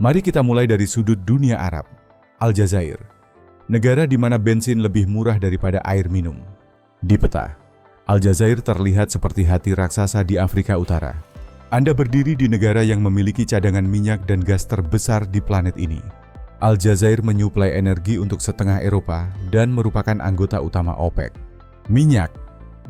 Mari kita mulai dari sudut dunia Arab, Aljazair, negara di mana bensin lebih murah daripada air minum. Di peta, Aljazair terlihat seperti hati raksasa di Afrika Utara. Anda berdiri di negara yang memiliki cadangan minyak dan gas terbesar di planet ini. Aljazair menyuplai energi untuk setengah Eropa dan merupakan anggota utama OPEC. Minyak,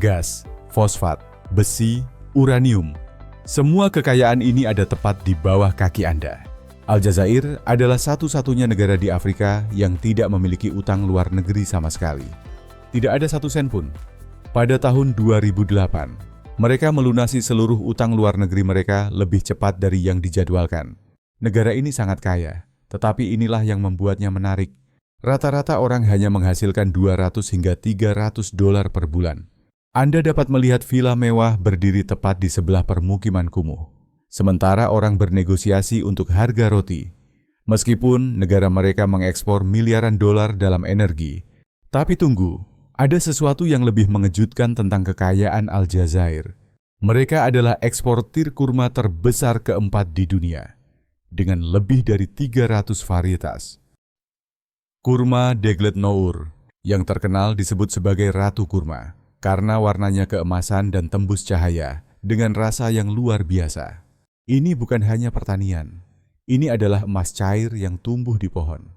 gas, fosfat, besi, uranium, semua kekayaan ini ada tepat di bawah kaki Anda. Aljazair adalah satu-satunya negara di Afrika yang tidak memiliki utang luar negeri sama sekali. Tidak ada satu sen pun. Pada tahun 2008, mereka melunasi seluruh utang luar negeri mereka lebih cepat dari yang dijadwalkan. Negara ini sangat kaya, tetapi inilah yang membuatnya menarik. Rata-rata orang hanya menghasilkan 200 hingga 300 dolar per bulan. Anda dapat melihat villa mewah berdiri tepat di sebelah permukiman kumuh. Sementara orang bernegosiasi untuk harga roti. Meskipun negara mereka mengekspor miliaran dolar dalam energi. Tapi tunggu, ada sesuatu yang lebih mengejutkan tentang kekayaan Aljazair. Mereka adalah eksportir kurma terbesar keempat di dunia, dengan lebih dari 300 varietas. Kurma Deglet Nour, yang terkenal disebut sebagai Ratu Kurma, karena warnanya keemasan dan tembus cahaya, dengan rasa yang luar biasa. Ini bukan hanya pertanian, ini adalah emas cair yang tumbuh di pohon.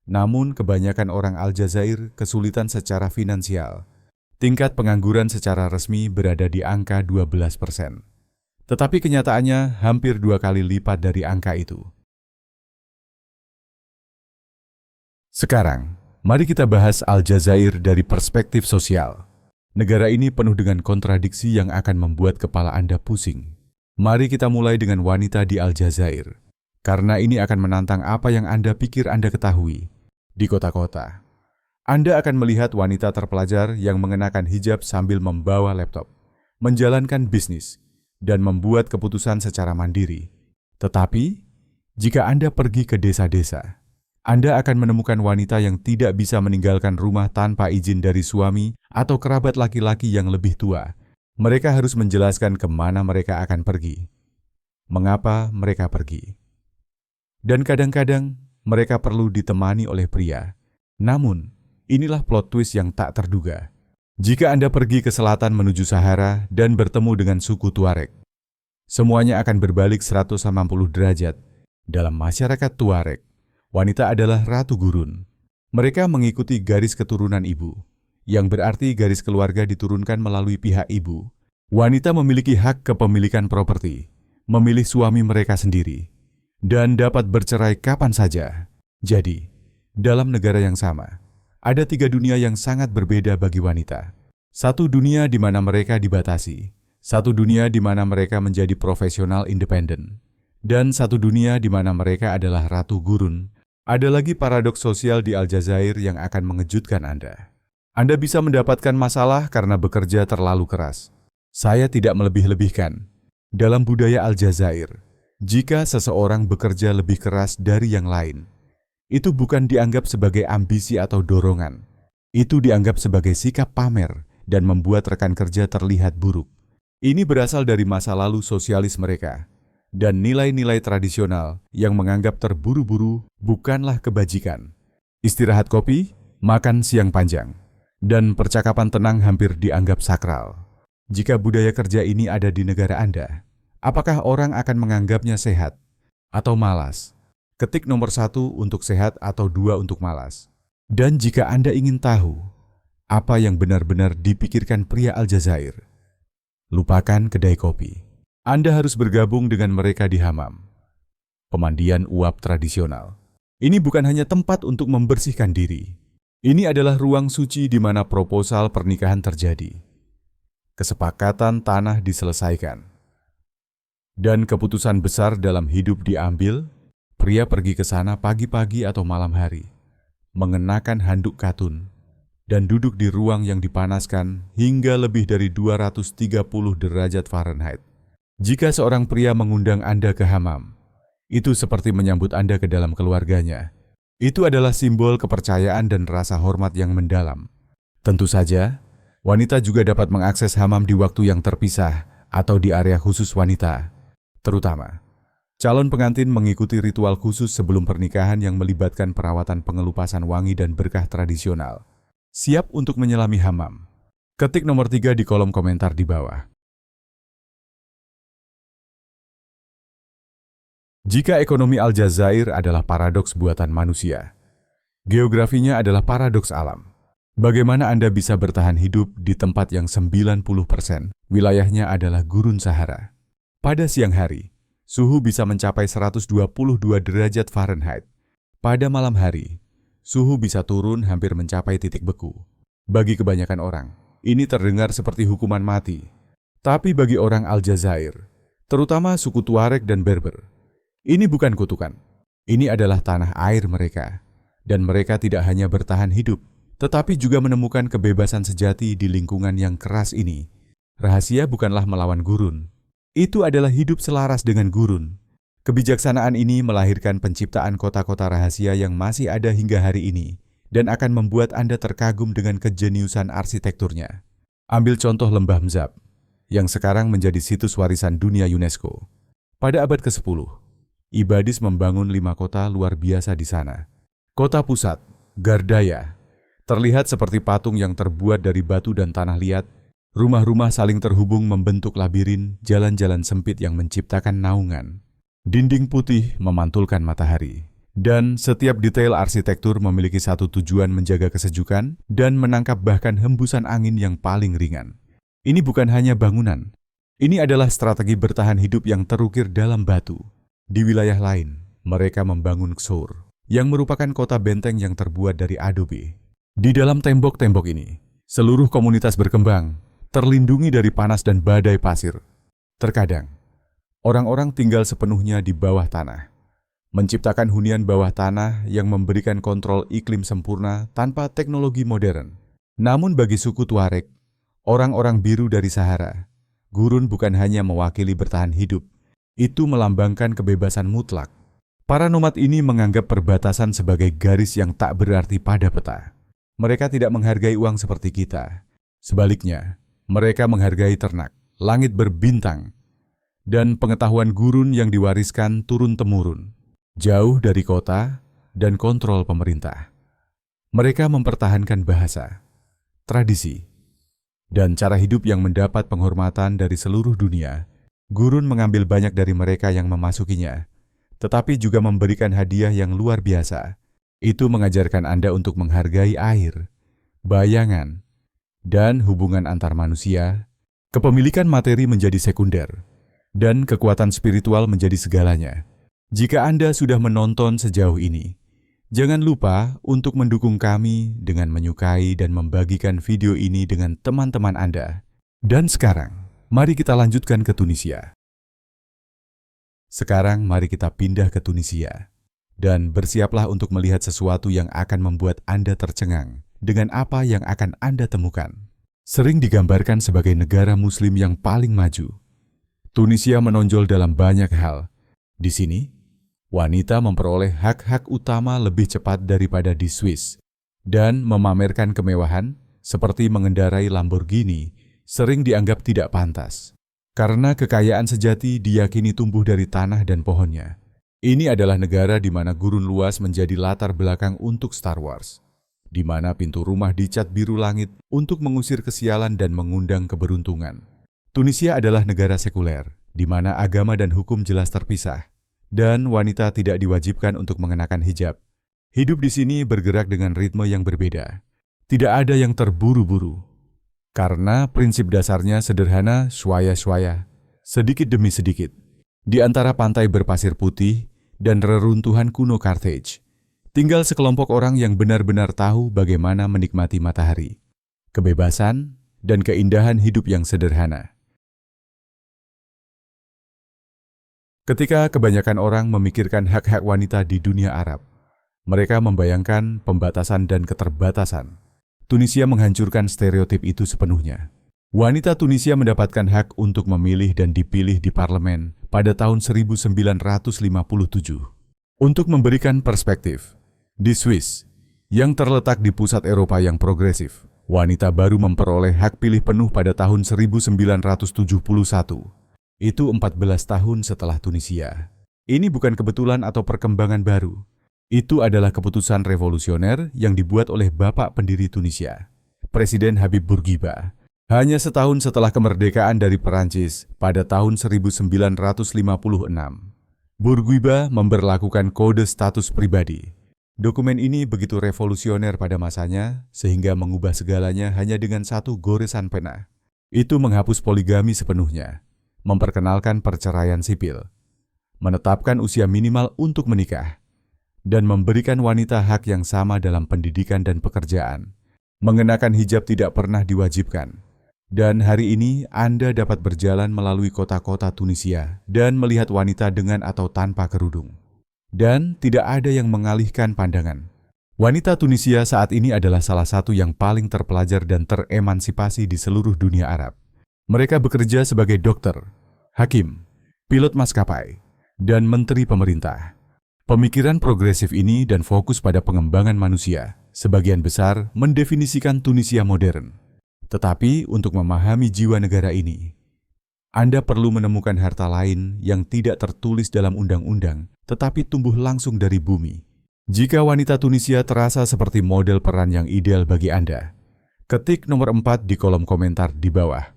Namun kebanyakan orang Aljazair kesulitan secara finansial. Tingkat pengangguran secara resmi berada di angka 12%. Tetapi kenyataannya hampir 2 kali lipat dari angka itu. Sekarang, mari kita bahas Aljazair dari perspektif sosial. Negara ini penuh dengan kontradiksi yang akan membuat kepala Anda pusing. Mari kita mulai dengan wanita di Aljazair, karena ini akan menantang apa yang Anda pikir Anda ketahui. Di kota-kota, Anda akan melihat wanita terpelajar yang mengenakan hijab sambil membawa laptop, menjalankan bisnis, dan membuat keputusan secara mandiri. Tetapi, jika Anda pergi ke desa-desa, Anda akan menemukan wanita yang tidak bisa meninggalkan rumah tanpa izin dari suami atau kerabat laki-laki yang lebih tua. Mereka harus menjelaskan kemana mereka akan pergi, mengapa mereka pergi. Dan kadang-kadang mereka perlu ditemani oleh pria. Namun, inilah plot twist yang tak terduga. Jika Anda pergi ke selatan menuju Sahara dan bertemu dengan suku Tuareg, semuanya akan berbalik 180 derajat. Dalam masyarakat Tuareg, wanita adalah ratu gurun. Mereka mengikuti garis keturunan ibu, yang berarti garis keluarga diturunkan melalui pihak ibu. Wanita memiliki hak kepemilikan properti, memilih suami mereka sendiri, dan dapat bercerai kapan saja. Jadi, dalam negara yang sama, ada 3 dunia yang sangat berbeda bagi wanita. Satu dunia di mana mereka dibatasi, satu dunia di mana mereka menjadi profesional independen, dan satu dunia di mana mereka adalah ratu gurun. Ada lagi paradoks sosial di Aljazair yang akan mengejutkan Anda. Anda bisa mendapatkan masalah karena bekerja terlalu keras. Saya tidak melebih-lebihkan. Dalam budaya Aljazair, jika seseorang bekerja lebih keras dari yang lain, itu bukan dianggap sebagai ambisi atau dorongan. Itu dianggap sebagai sikap pamer dan membuat rekan kerja terlihat buruk. Ini berasal dari masa lalu sosialis mereka, dan nilai-nilai tradisional yang menganggap terburu-buru bukanlah kebajikan. Istirahat kopi, makan siang panjang, dan percakapan tenang hampir dianggap sakral. Jika budaya kerja ini ada di negara Anda, apakah orang akan menganggapnya sehat atau malas? Ketik nomor 1 untuk sehat atau 2 untuk malas. Dan jika Anda ingin tahu apa yang benar-benar dipikirkan pria Aljazair, lupakan kedai kopi. Anda harus bergabung dengan mereka di hammam, pemandian uap tradisional. Ini bukan hanya tempat untuk membersihkan diri. Ini adalah ruang suci di mana proposal pernikahan terjadi. Kesepakatan tanah diselesaikan. Dan keputusan besar dalam hidup diambil. Pria pergi ke sana pagi-pagi atau malam hari, mengenakan handuk katun, dan duduk di ruang yang dipanaskan hingga lebih dari 230 derajat Fahrenheit. Jika seorang pria mengundang Anda ke hammam, itu seperti menyambut Anda ke dalam keluarganya. Itu adalah simbol kepercayaan dan rasa hormat yang mendalam. Tentu saja, wanita juga dapat mengakses hammam di waktu yang terpisah atau di area khusus wanita, terutama Calon pengantin mengikuti ritual khusus sebelum pernikahan yang melibatkan perawatan pengelupasan wangi dan berkah tradisional. Siap untuk menyelami hammam? Ketik nomor 3 di kolom komentar di bawah. Jika ekonomi Aljazair adalah paradoks buatan manusia, geografinya adalah paradoks alam. Bagaimana Anda bisa bertahan hidup di tempat yang 90% wilayahnya adalah gurun Sahara? Pada siang hari, suhu bisa mencapai 122 derajat Fahrenheit. Pada malam hari, suhu bisa turun hampir mencapai titik beku. Bagi kebanyakan orang, ini terdengar seperti hukuman mati. Tapi bagi orang Aljazair, terutama suku Tuareg dan Berber, ini bukan kutukan. Ini adalah tanah air mereka. Dan mereka tidak hanya bertahan hidup, tetapi juga menemukan kebebasan sejati di lingkungan yang keras ini. Rahasia bukanlah melawan gurun. Itu adalah hidup selaras dengan gurun. Kebijaksanaan ini melahirkan penciptaan kota-kota rahasia yang masih ada hingga hari ini dan akan membuat Anda terkagum dengan kejeniusan arsitekturnya. Ambil contoh Lembah Mzab, yang sekarang menjadi situs warisan dunia UNESCO. Pada abad ke-10, Ibadis membangun 5 kota luar biasa di sana. Kota pusat, Gardaya, terlihat seperti patung yang terbuat dari batu dan tanah liat. Rumah-rumah saling terhubung membentuk labirin, jalan-jalan sempit yang menciptakan naungan. Dinding putih memantulkan matahari. Dan setiap detail arsitektur memiliki satu tujuan, menjaga kesejukan dan menangkap bahkan hembusan angin yang paling ringan. Ini bukan hanya bangunan. Ini adalah strategi bertahan hidup yang terukir dalam batu. Di wilayah lain, mereka membangun Ksur, yang merupakan kota benteng yang terbuat dari adobe. Di dalam tembok-tembok ini, seluruh komunitas berkembang, terlindungi dari panas dan badai pasir. Terkadang, orang-orang tinggal sepenuhnya di bawah tanah, menciptakan hunian bawah tanah yang memberikan kontrol iklim sempurna tanpa teknologi modern. Namun bagi suku Tuareg, orang-orang biru dari Sahara, gurun bukan hanya mewakili bertahan hidup, itu melambangkan kebebasan mutlak. Para nomad ini menganggap perbatasan sebagai garis yang tak berarti pada peta. Mereka tidak menghargai uang seperti kita. Sebaliknya, mereka menghargai ternak, langit berbintang, dan pengetahuan gurun yang diwariskan turun-temurun, jauh dari kota dan kontrol pemerintah. Mereka mempertahankan bahasa, tradisi, dan cara hidup yang mendapat penghormatan dari seluruh dunia. Gurun mengambil banyak dari mereka yang memasukinya, tetapi juga memberikan hadiah yang luar biasa. Itu mengajarkan Anda untuk menghargai air, bayangan, dan hubungan antar manusia. Kepemilikan materi menjadi sekunder, dan kekuatan spiritual menjadi segalanya. Jika Anda sudah menonton sejauh ini, jangan lupa untuk mendukung kami dengan menyukai dan membagikan video ini dengan teman-teman Anda. Dan sekarang, mari kita lanjutkan ke Tunisia. Sekarang mari kita pindah ke Tunisia. Dan bersiaplah untuk melihat sesuatu yang akan membuat Anda tercengang dengan apa yang akan Anda temukan. Sering digambarkan sebagai negara Muslim yang paling maju, Tunisia menonjol dalam banyak hal. Di sini, wanita memperoleh hak-hak utama lebih cepat daripada di Swiss. Dan memamerkan kemewahan seperti mengendarai Lamborghini sering dianggap tidak pantas, karena kekayaan sejati diyakini tumbuh dari tanah dan pohonnya. Ini adalah negara di mana gurun luas menjadi latar belakang untuk Star Wars, di mana pintu rumah dicat biru langit untuk mengusir kesialan dan mengundang keberuntungan. Tunisia adalah negara sekuler, di mana agama dan hukum jelas terpisah, dan wanita tidak diwajibkan untuk mengenakan hijab. Hidup di sini bergerak dengan ritme yang berbeda. Tidak ada yang terburu-buru, karena prinsip dasarnya sederhana, swaya-swaya, sedikit demi sedikit. Di antara pantai berpasir putih dan reruntuhan kuno Carthage, tinggal sekelompok orang yang benar-benar tahu bagaimana menikmati matahari, kebebasan, dan keindahan hidup yang sederhana. Ketika kebanyakan orang memikirkan hak-hak wanita di dunia Arab, mereka membayangkan pembatasan dan keterbatasan. Tunisia menghancurkan stereotip itu sepenuhnya. Wanita Tunisia mendapatkan hak untuk memilih dan dipilih di parlemen pada tahun 1957. Untuk memberikan perspektif, di Swiss, yang terletak di pusat Eropa yang progresif, wanita baru memperoleh hak pilih penuh pada tahun 1971. Itu 14 tahun setelah Tunisia. Ini bukan kebetulan atau perkembangan baru. Itu adalah keputusan revolusioner yang dibuat oleh bapak pendiri Tunisia, Presiden Habib Bourguiba. Hanya setahun setelah kemerdekaan dari Perancis pada tahun 1956, Bourguiba memberlakukan kode status pribadi. Dokumen ini begitu revolusioner pada masanya sehingga mengubah segalanya hanya dengan satu goresan pena. Itu menghapus poligami sepenuhnya, memperkenalkan perceraian sipil, menetapkan usia minimal untuk menikah, dan memberikan wanita hak yang sama dalam pendidikan dan pekerjaan. Mengenakan hijab tidak pernah diwajibkan. Dan hari ini Anda dapat berjalan melalui kota-kota Tunisia dan melihat wanita dengan atau tanpa kerudung. Dan tidak ada yang mengalihkan pandangan. Wanita Tunisia saat ini adalah salah satu yang paling terpelajar dan teremansipasi di seluruh dunia Arab. Mereka bekerja sebagai dokter, hakim, pilot maskapai, dan menteri pemerintah. Pemikiran progresif ini dan fokus pada pengembangan manusia, sebagian besar mendefinisikan Tunisia modern. Tetapi untuk memahami jiwa negara ini, Anda perlu menemukan harta lain yang tidak tertulis dalam undang-undang, tetapi tumbuh langsung dari bumi. Jika wanita Tunisia terasa seperti model peran yang ideal bagi Anda, ketik nomor 4 di kolom komentar di bawah.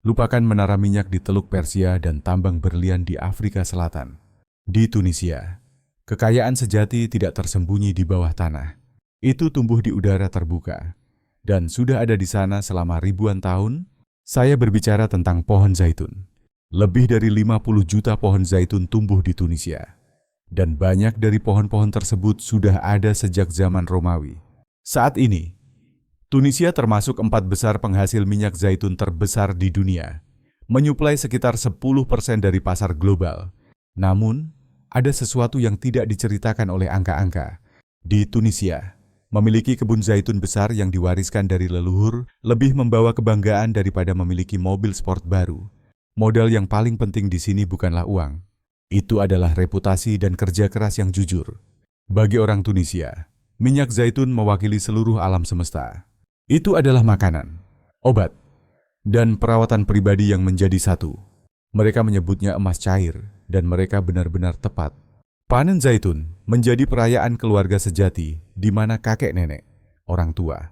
Lupakan menara minyak di Teluk Persia dan tambang berlian di Afrika Selatan. Di Tunisia, kekayaan sejati tidak tersembunyi di bawah tanah. Itu tumbuh di udara terbuka. Dan sudah ada di sana selama ribuan tahun. Saya berbicara tentang pohon zaitun. Lebih dari 50 juta pohon zaitun tumbuh di Tunisia. Dan banyak dari pohon-pohon tersebut sudah ada sejak zaman Romawi. Saat ini, Tunisia termasuk 4 besar penghasil minyak zaitun terbesar di dunia, menyuplai sekitar 10% dari pasar global. Namun, ada sesuatu yang tidak diceritakan oleh angka-angka. Di Tunisia, memiliki kebun zaitun besar yang diwariskan dari leluhur lebih membawa kebanggaan daripada memiliki mobil sport baru. Modal yang paling penting di sini bukanlah uang. Itu adalah reputasi dan kerja keras yang jujur. Bagi orang Tunisia, minyak zaitun mewakili seluruh alam semesta. Itu adalah makanan, obat, dan perawatan pribadi yang menjadi satu. Mereka menyebutnya emas cair, dan mereka benar-benar tepat. Panen zaitun menjadi perayaan keluarga sejati di mana kakek nenek, orang tua,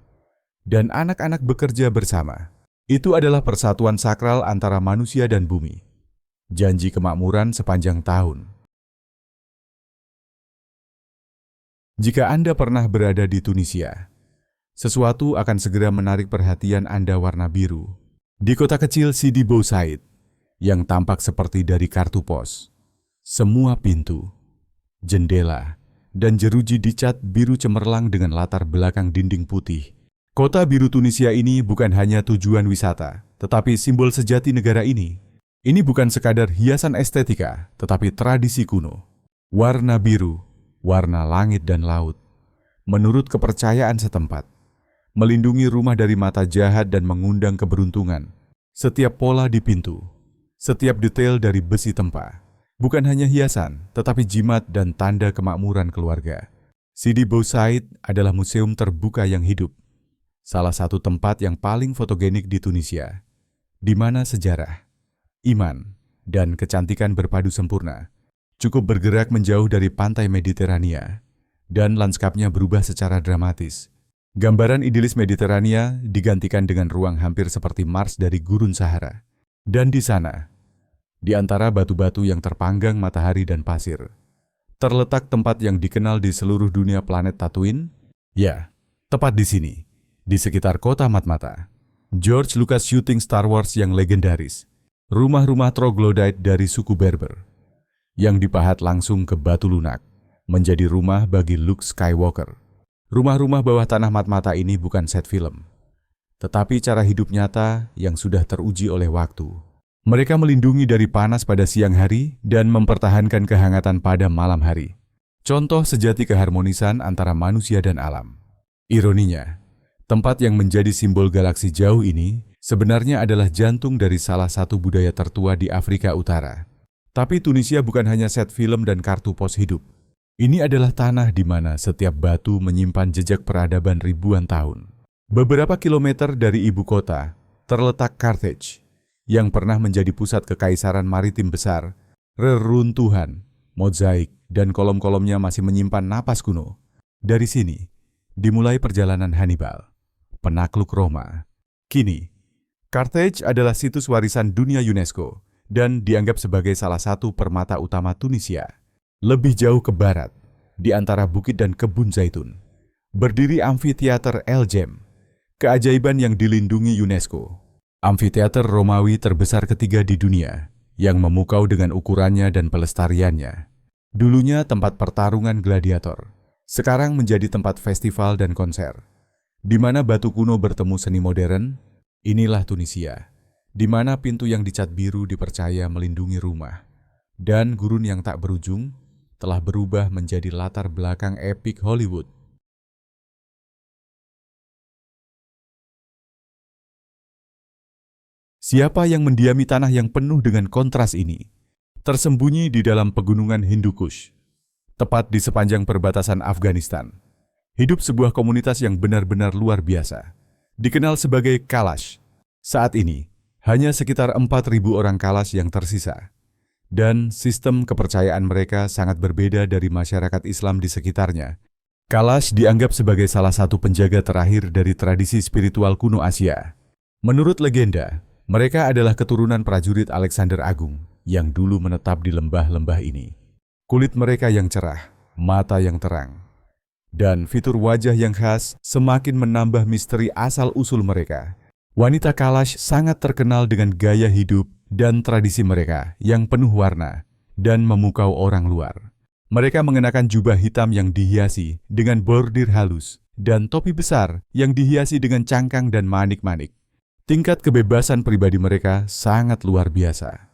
dan anak-anak bekerja bersama. Itu adalah persatuan sakral antara manusia dan bumi. Janji kemakmuran sepanjang tahun. Jika Anda pernah berada di Tunisia, sesuatu akan segera menarik perhatian Anda warna biru. Di kota kecil Sidi Bou Said, yang tampak seperti dari kartu pos, semua pintu, jendela, dan jeruji dicat biru cemerlang dengan latar belakang dinding putih. Kota biru Tunisia ini bukan hanya tujuan wisata, tetapi simbol sejati negara ini. Ini bukan sekadar hiasan estetika, tetapi tradisi kuno. Warna biru, warna langit dan laut. Menurut kepercayaan setempat, melindungi rumah dari mata jahat dan mengundang keberuntungan. Setiap pola di pintu, setiap detail dari besi tempa, bukan hanya hiasan, tetapi jimat dan tanda kemakmuran keluarga. Sidi Bou Said adalah museum terbuka yang hidup. Salah satu tempat yang paling fotogenik di Tunisia, di mana sejarah, iman, dan kecantikan berpadu sempurna. Cukup bergerak menjauh dari pantai Mediterania, dan lanskapnya berubah secara dramatis. Gambaran idilis Mediterania digantikan dengan ruang hampir seperti Mars dari gurun Sahara. Dan di sana, di antara batu-batu yang terpanggang matahari dan pasir, terletak tempat yang dikenal di seluruh dunia, planet Tatooine. Ya, tepat di sini, di sekitar kota Matmata. George Lucas syuting Star Wars yang legendaris. Rumah-rumah troglodyte dari suku Berber, yang dipahat langsung ke batu lunak, menjadi rumah bagi Luke Skywalker. Rumah-rumah bawah tanah Matmata ini bukan set film, tetapi cara hidup nyata yang sudah teruji oleh waktu. Mereka melindungi dari panas pada siang hari dan mempertahankan kehangatan pada malam hari. Contoh sejati keharmonisan antara manusia dan alam. Ironinya, tempat yang menjadi simbol galaksi jauh ini sebenarnya adalah jantung dari salah satu budaya tertua di Afrika Utara. Tapi Tunisia bukan hanya set film dan kartu pos hidup. Ini adalah tanah di mana setiap batu menyimpan jejak peradaban ribuan tahun. Beberapa kilometer dari ibu kota terletak Carthage, yang pernah menjadi pusat kekaisaran maritim besar, reruntuhan, mozaik, dan kolom-kolomnya masih menyimpan napas kuno. Dari sini, dimulai perjalanan Hannibal, penakluk Roma. Kini, Carthage adalah situs warisan dunia UNESCO dan dianggap sebagai salah satu permata utama Tunisia. Lebih jauh ke barat, di antara bukit dan kebun zaitun, berdiri Amfiteater El Jem, keajaiban yang dilindungi UNESCO. Amfiteater Romawi terbesar ketiga di dunia, yang memukau dengan ukurannya dan pelestariannya. Dulunya tempat pertarungan gladiator, sekarang menjadi tempat festival dan konser. Di mana batu kuno bertemu seni modern, inilah Tunisia, di mana pintu yang dicat biru dipercaya melindungi rumah, dan gurun yang tak berujung telah berubah menjadi latar belakang epik Hollywood. Siapa yang mendiami tanah yang penuh dengan kontras ini? Tersembunyi di dalam pegunungan Hindu Kush, tepat di sepanjang perbatasan Afghanistan, hidup sebuah komunitas yang benar-benar luar biasa, dikenal sebagai Kalash. Saat ini, hanya sekitar 4.000 orang Kalash yang tersisa, dan sistem kepercayaan mereka sangat berbeda dari masyarakat Islam di sekitarnya. Kalash dianggap sebagai salah satu penjaga terakhir dari tradisi spiritual kuno Asia. Menurut legenda, mereka adalah keturunan prajurit Alexander Agung yang dulu menetap di lembah-lembah ini. Kulit mereka yang cerah, mata yang terang, dan fitur wajah yang khas semakin menambah misteri asal-usul mereka. Wanita Kalash sangat terkenal dengan gaya hidup dan tradisi mereka yang penuh warna dan memukau orang luar. Mereka mengenakan jubah hitam yang dihiasi dengan bordir halus dan topi besar yang dihiasi dengan cangkang dan manik-manik. Tingkat kebebasan pribadi mereka sangat luar biasa,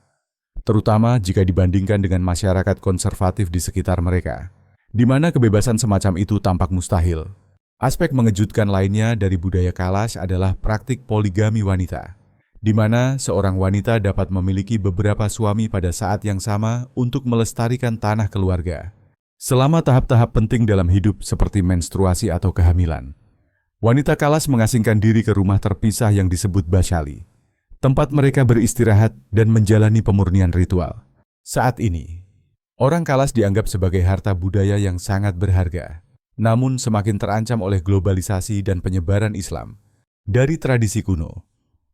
terutama jika dibandingkan dengan masyarakat konservatif di sekitar mereka, di mana kebebasan semacam itu tampak mustahil. Aspek mengejutkan lainnya dari budaya Kalash adalah praktik poligami wanita, di mana seorang wanita dapat memiliki beberapa suami pada saat yang sama untuk melestarikan tanah keluarga. Selama tahap-tahap penting dalam hidup seperti menstruasi atau kehamilan, wanita Kalash mengasingkan diri ke rumah terpisah yang disebut Bashali, tempat mereka beristirahat dan menjalani pemurnian ritual. Saat ini, orang Kalash dianggap sebagai harta budaya yang sangat berharga, namun semakin terancam oleh globalisasi dan penyebaran Islam. Dari tradisi kuno,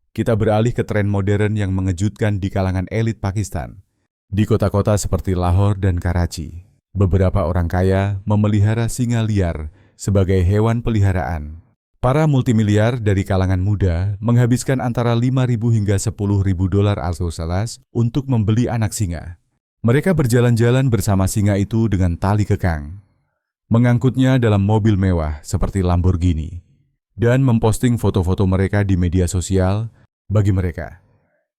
kita beralih ke tren modern yang mengejutkan di kalangan elit Pakistan. Di kota-kota seperti Lahore dan Karachi, beberapa orang kaya memelihara singa liar sebagai hewan peliharaan. Para multimiliar dari kalangan muda menghabiskan antara 5.000 hingga 10.000 dolar AS untuk membeli anak singa. Mereka berjalan-jalan bersama singa itu dengan tali kekang, mengangkutnya dalam mobil mewah seperti Lamborghini, dan memposting foto-foto mereka di media sosial. Bagi mereka,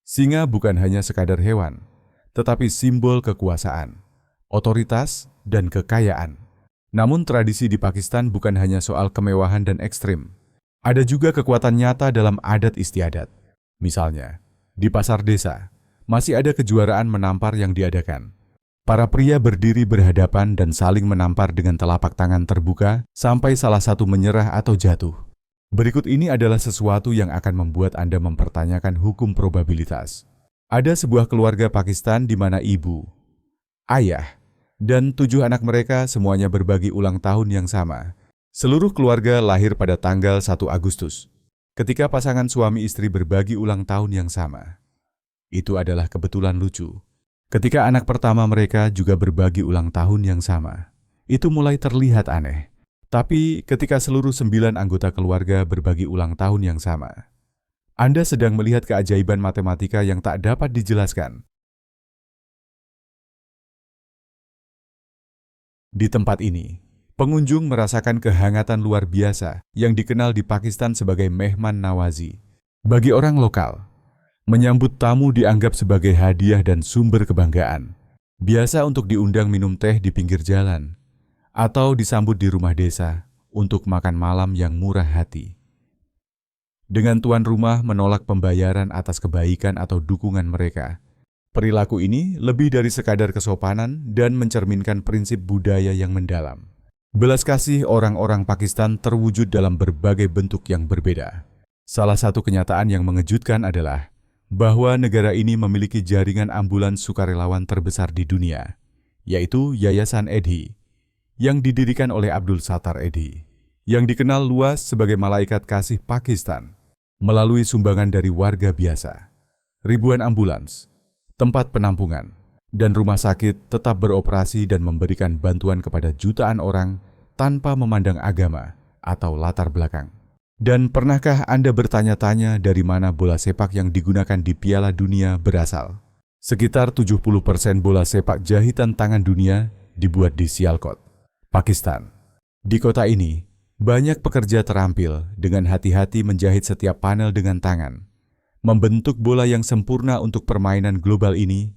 singa bukan hanya sekadar hewan, tetapi simbol kekuasaan, otoritas, dan kekayaan. Namun tradisi di Pakistan bukan hanya soal kemewahan dan ekstrim. Ada juga kekuatan nyata dalam adat istiadat. Misalnya, di pasar desa, masih ada kejuaraan menampar yang diadakan. Para pria berdiri berhadapan dan saling menampar dengan telapak tangan terbuka sampai salah satu menyerah atau jatuh. Berikut ini adalah sesuatu yang akan membuat Anda mempertanyakan hukum probabilitas. Ada sebuah keluarga Pakistan di mana ibu, ayah, dan 7 anak mereka semuanya berbagi ulang tahun yang sama. Seluruh keluarga lahir pada tanggal 1 Agustus, ketika pasangan suami istri berbagi ulang tahun yang sama. Itu adalah kebetulan lucu. Ketika anak pertama mereka juga berbagi ulang tahun yang sama, itu mulai terlihat aneh. Tapi ketika seluruh 9 anggota keluarga berbagi ulang tahun yang sama, Anda sedang melihat keajaiban matematika yang tak dapat dijelaskan. Di tempat ini, pengunjung merasakan kehangatan luar biasa yang dikenal di Pakistan sebagai mehman nawazi. Bagi orang lokal, menyambut tamu dianggap sebagai hadiah dan sumber kebanggaan. Biasa untuk diundang minum teh di pinggir jalan, atau disambut di rumah desa untuk makan malam yang murah hati. Dengan tuan rumah menolak pembayaran atas kebaikan atau dukungan mereka, perilaku ini lebih dari sekadar kesopanan dan mencerminkan prinsip budaya yang mendalam. Belas kasih orang-orang Pakistan terwujud dalam berbagai bentuk yang berbeda. Salah satu kenyataan yang mengejutkan adalah bahwa negara ini memiliki jaringan ambulans sukarelawan terbesar di dunia, yaitu Yayasan EDHI, yang didirikan oleh Abdul Sattar EDHI, yang dikenal luas sebagai malaikat kasih Pakistan, melalui sumbangan dari warga biasa. Ribuan ambulans, tempat penampungan, dan rumah sakit tetap beroperasi dan memberikan bantuan kepada jutaan orang tanpa memandang agama atau latar belakang. Dan pernahkah Anda bertanya-tanya dari mana bola sepak yang digunakan di Piala Dunia berasal? Sekitar 70% bola sepak jahitan tangan dunia dibuat di Sialkot, Pakistan. Di kota ini, banyak pekerja terampil dengan hati-hati menjahit setiap panel dengan tangan, membentuk bola yang sempurna untuk permainan global ini.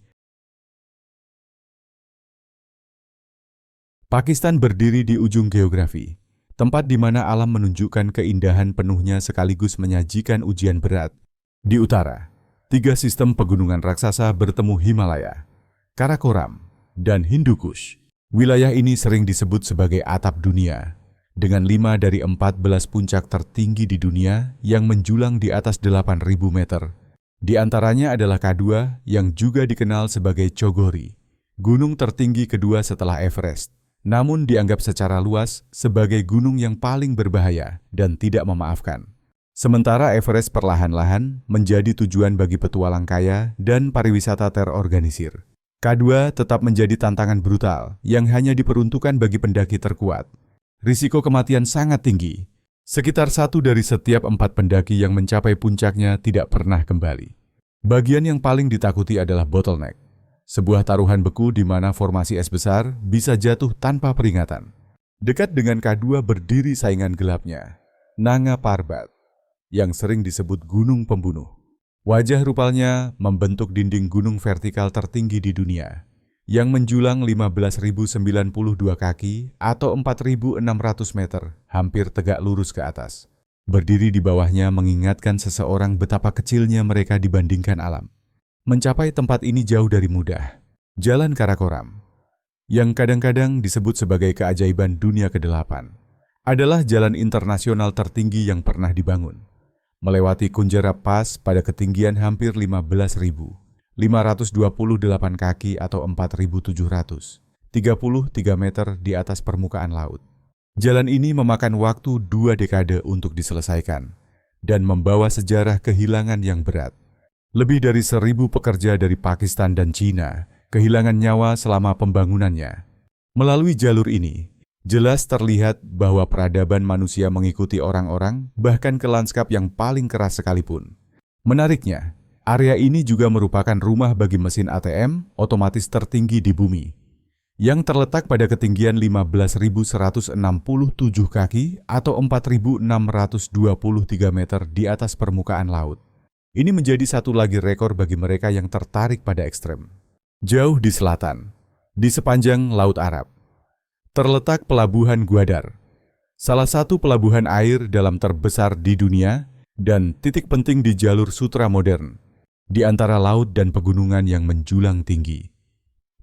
Pakistan berdiri di ujung geografi, tempat di mana alam menunjukkan keindahan penuhnya sekaligus menyajikan ujian berat. Di utara, 3 sistem pegunungan raksasa bertemu Himalaya, Karakoram, dan Hindu Kush. Wilayah ini sering disebut sebagai atap dunia, dengan 5 dari 14 puncak tertinggi di dunia yang menjulang di atas 8.000 meter. Di antaranya adalah K2 yang juga dikenal sebagai Chogori, gunung tertinggi kedua setelah Everest, namun dianggap secara luas sebagai gunung yang paling berbahaya dan tidak memaafkan. Sementara Everest perlahan-lahan menjadi tujuan bagi petualang kaya dan pariwisata terorganisir. K2 tetap menjadi tantangan brutal yang hanya diperuntukkan bagi pendaki terkuat. Risiko kematian sangat tinggi. Sekitar 1 dari setiap 4 pendaki yang mencapai puncaknya tidak pernah kembali. Bagian yang paling ditakuti adalah bottleneck, sebuah taruhan beku di mana formasi es besar bisa jatuh tanpa peringatan. Dekat dengan K2 berdiri saingan gelapnya, Nanga Parbat, yang sering disebut gunung pembunuh. Wajah rupalnya membentuk dinding gunung vertikal tertinggi di dunia, yang menjulang 15.092 kaki atau 4.600 meter, hampir tegak lurus ke atas. Berdiri di bawahnya mengingatkan seseorang betapa kecilnya mereka dibandingkan alam. Mencapai tempat ini jauh dari mudah. Jalan Karakoram, yang kadang-kadang disebut sebagai keajaiban dunia ke-8, adalah jalan internasional tertinggi yang pernah dibangun. Melewati Kunjara Pass pada ketinggian hampir 15.528 kaki atau 4.733 meter di atas permukaan laut. Jalan ini memakan waktu 2 dekade untuk diselesaikan dan membawa sejarah kehilangan yang berat. Lebih dari 1.000 pekerja dari Pakistan dan Cina kehilangan nyawa selama pembangunannya. Melalui jalur ini, jelas terlihat bahwa peradaban manusia mengikuti orang-orang bahkan ke lanskap yang paling keras sekalipun. Menariknya, area ini juga merupakan rumah bagi mesin ATM otomatis tertinggi di bumi, yang terletak pada ketinggian 15.167 kaki atau 4.623 meter di atas permukaan laut. Ini menjadi satu lagi rekor bagi mereka yang tertarik pada ekstrem. Jauh di selatan, di sepanjang Laut Arab, terletak Pelabuhan Gwadar, salah satu pelabuhan air dalam terbesar di dunia dan titik penting di jalur sutra modern, di antara laut dan pegunungan yang menjulang tinggi.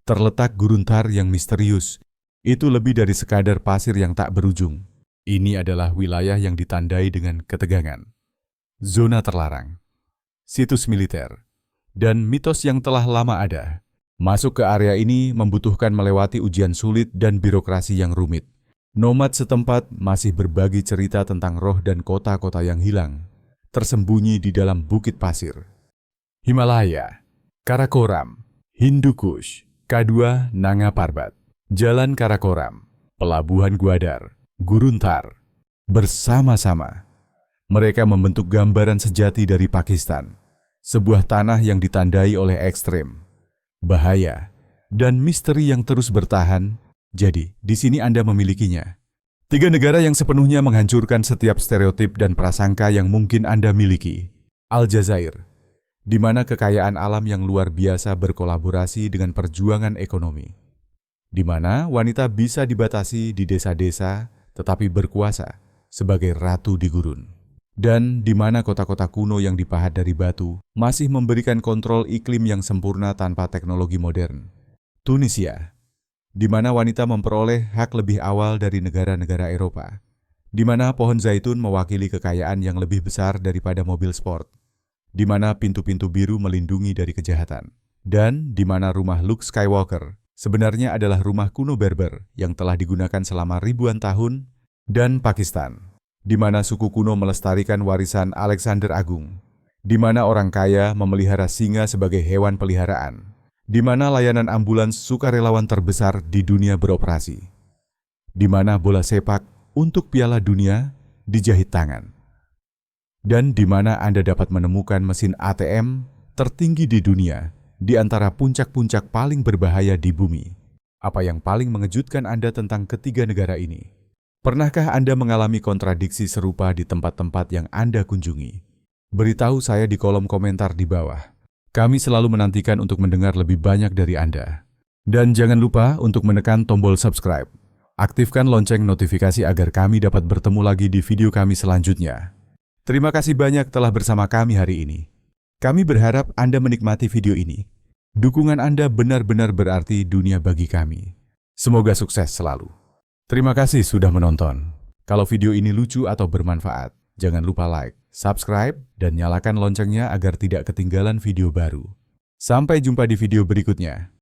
Terletak gurun Thar yang misterius, itu lebih dari sekadar pasir yang tak berujung. Ini adalah wilayah yang ditandai dengan ketegangan. Zona terlarang, situs militer, dan mitos yang telah lama ada. Masuk ke area ini membutuhkan melewati ujian sulit dan birokrasi yang rumit. Nomad setempat masih berbagi cerita tentang roh dan kota-kota yang hilang, tersembunyi di dalam bukit pasir. Himalaya, Karakoram, Hindu Kush, K2 Nanga Parbat, Jalan Karakoram, Pelabuhan Gwadar, Gurun Thar. Bersama-sama, mereka membentuk gambaran sejati dari Pakistan, sebuah tanah yang ditandai oleh ekstrem, bahaya, dan misteri yang terus bertahan. Jadi, di sini Anda memilikinya. 3 negara yang sepenuhnya menghancurkan setiap stereotip dan prasangka yang mungkin Anda miliki. Aljazair, di mana kekayaan alam yang luar biasa berkolaborasi dengan perjuangan ekonomi. Di mana wanita bisa dibatasi di desa-desa, tetapi berkuasa sebagai ratu di gurun. Dan di mana kota-kota kuno yang dipahat dari batu masih memberikan kontrol iklim yang sempurna tanpa teknologi modern. Tunisia, di mana wanita memperoleh hak lebih awal dari negara-negara Eropa. Di mana pohon zaitun mewakili kekayaan yang lebih besar daripada mobil sport. di mana pintu-pintu biru melindungi dari kejahatan, dan di mana rumah Luke Skywalker sebenarnya adalah rumah kuno Berber yang telah digunakan selama ribuan tahun, dan Pakistan, di mana suku kuno melestarikan warisan Alexander Agung, di mana orang kaya memelihara singa sebagai hewan peliharaan, di mana layanan ambulans sukarelawan terbesar di dunia beroperasi, di mana bola sepak untuk Piala Dunia dijahit tangan, dan di mana Anda dapat menemukan mesin ATM tertinggi di dunia di antara puncak-puncak paling berbahaya di bumi. Apa yang paling mengejutkan Anda tentang ketiga negara ini? Pernahkah Anda mengalami kontradiksi serupa di tempat-tempat yang Anda kunjungi? Beritahu saya di kolom komentar di bawah. Kami selalu menantikan untuk mendengar lebih banyak dari Anda. Dan jangan lupa untuk menekan tombol subscribe. Aktifkan lonceng notifikasi agar kami dapat bertemu lagi di video kami selanjutnya. Terima kasih banyak telah bersama kami hari ini. Kami berharap Anda menikmati video ini. Dukungan Anda benar-benar berarti dunia bagi kami. Semoga sukses selalu. Terima kasih sudah menonton. Kalau video ini lucu atau bermanfaat, jangan lupa like, subscribe, dan nyalakan loncengnya agar tidak ketinggalan video baru. Sampai jumpa di video berikutnya.